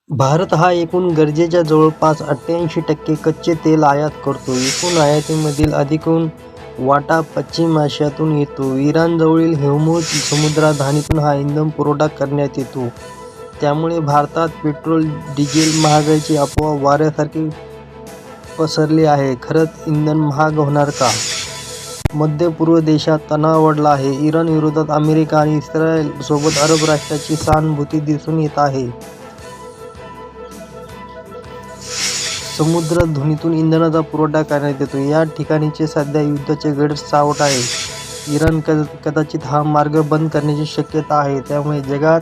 भारत हा एकूण गरजेच्या जवळपास 88% कच्चे तेल आयात करतो. एकूण आयातीमधील अधिकून वाटा पश्चिम आशियातून येतो. इराणजवळील होर्मुझ समुद्रधुनीतून हा इंधन पुरवठा करण्यात येतो. त्यामुळे भारतात पेट्रोल, डिझेल महागाईची अफवा वाऱ्यासारखी पसरली आहे. खरंच इंधन महाग होणार का? मध्य पूर्व देशात तणाव वाढला आहे. इराण विरोधात अमेरिका आणि इस्रायल सोबत अरब राष्ट्रांची सहानुभूती दिसून येत आहे. समुद्रधुनीतून इंधनाचा पुरवठा करण्यात येतो. या ठिकाणचे सध्या युद्धाचे गड सावट आहे. इराण कदाचित हा मार्ग बंद करण्याची शक्यता आहे. त्यामुळे जगात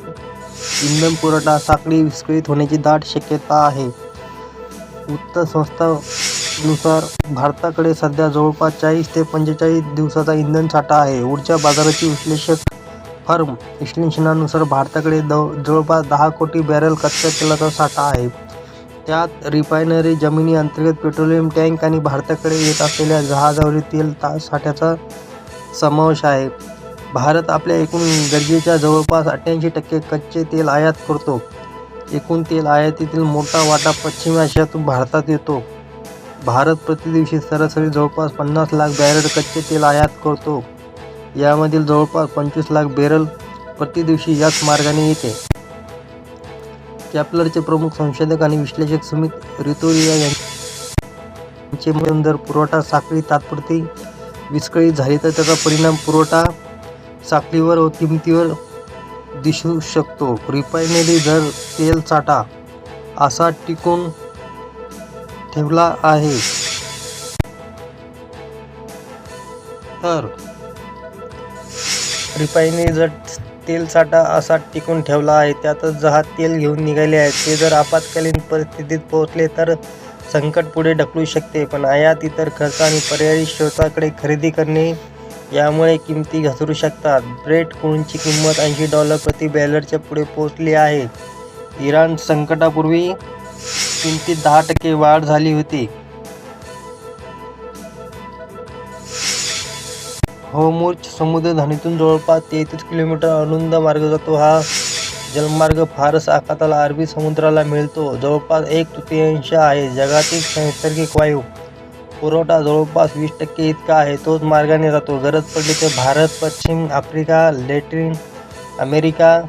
इंधन पुरवठा साखळी विस्कळीत होण्याची दाट शक्यता आहे. वृत्तसंस्थांनुसार भारताकडे सध्या जवळपास 40 ते 45 दिवसांचा इंधन साठा आहे. ऊर्जा बाजाराची विश्लेषक फर्म विश्लेषणानुसार भारताकडे जवळपास 10 कोटी बॅरल कच्च्या तेलाचा साठा आहे. त्यात रिफायनरी, जमिनी अंतर्गत पेट्रोलियम टँक आणि भारताकडे येत असलेल्या जहाजावरील तेल साठ्याचा समावेश आहे. भारत आपल्या एकूण गरजेच्या जवळपास 88% कच्चे तेल आयात करतो. एकूण तेल आयातीतील मोठा वाटा पश्चिम आशियातून भारतात येतो. भारत प्रतिदिवशी सरासरी जवळपास 50 लाख बॅरल कच्चे तेल आयात करतो. यामधील जवळपास 25 लाख बॅरल प्रतिदिवशी याच मार्गाने येते. केपलरचे प्रमुख संशोधक आणि विश्लेषक सुमित रितोरिया यांचे मते, जर पुरवठा साखळी तात्पुरती विस्कळीत झाली तर त्याचा परिणाम पुरवठा साखळीवर व किमतीवर दिसू शकतो. रिफायनरी जर तेल साठा असा टिकून ठेवला आहे तर त्यातच जहाज तेल घेऊन निघाले आहेत. ते जर आपत्कालीन परिस्थितीत पोहोचले तर संकट पुढे ढकलू शकते. पण आयात, इतर खर्च आणि पर्यायी स्रोतांकडे खरेदी करणे यामुळे किमती घसरू शकतात. ब्रेट क्रूडची किंमत $80 प्रति बॅरलच्या पुढे पोहोचली आहे. इराण संकटापूर्वी किमतीत 10% वाढ झाली होती. होर्मुझ समुद्रधुनीतून जवळपास 33 किलोमीटर अरुंद मार्ग जातो. हा जलमार्ग फारस आखाताला अरबी समुद्राला मिळतो. जवळपास 1/3 आहे. जगातील नैसर्गिक वायू पुरवठा जवळपास 20% इतका आहे. तोच मार्गाने जातो. गरज पडली तर भारत पश्चिम आफ्रिका, लॅटिन अमेरिका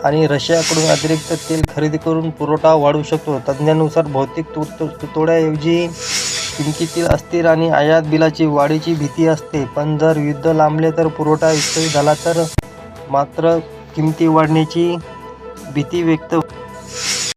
आणि रशियाकडून अतिरिक्त तेल खरेदी करून पुरवठा वाढवू शकतो. तज्ज्ञांनुसार भौतिक तुटवड्याऐवजी किमतीतील अस्थिर आणि आयात बिलाची वाढीची भीती असते. पण जर युद्ध लांबले तर पुरवठा विस्कळीत झाला तर मात्र किमती वाढण्याची भीती व्यक्त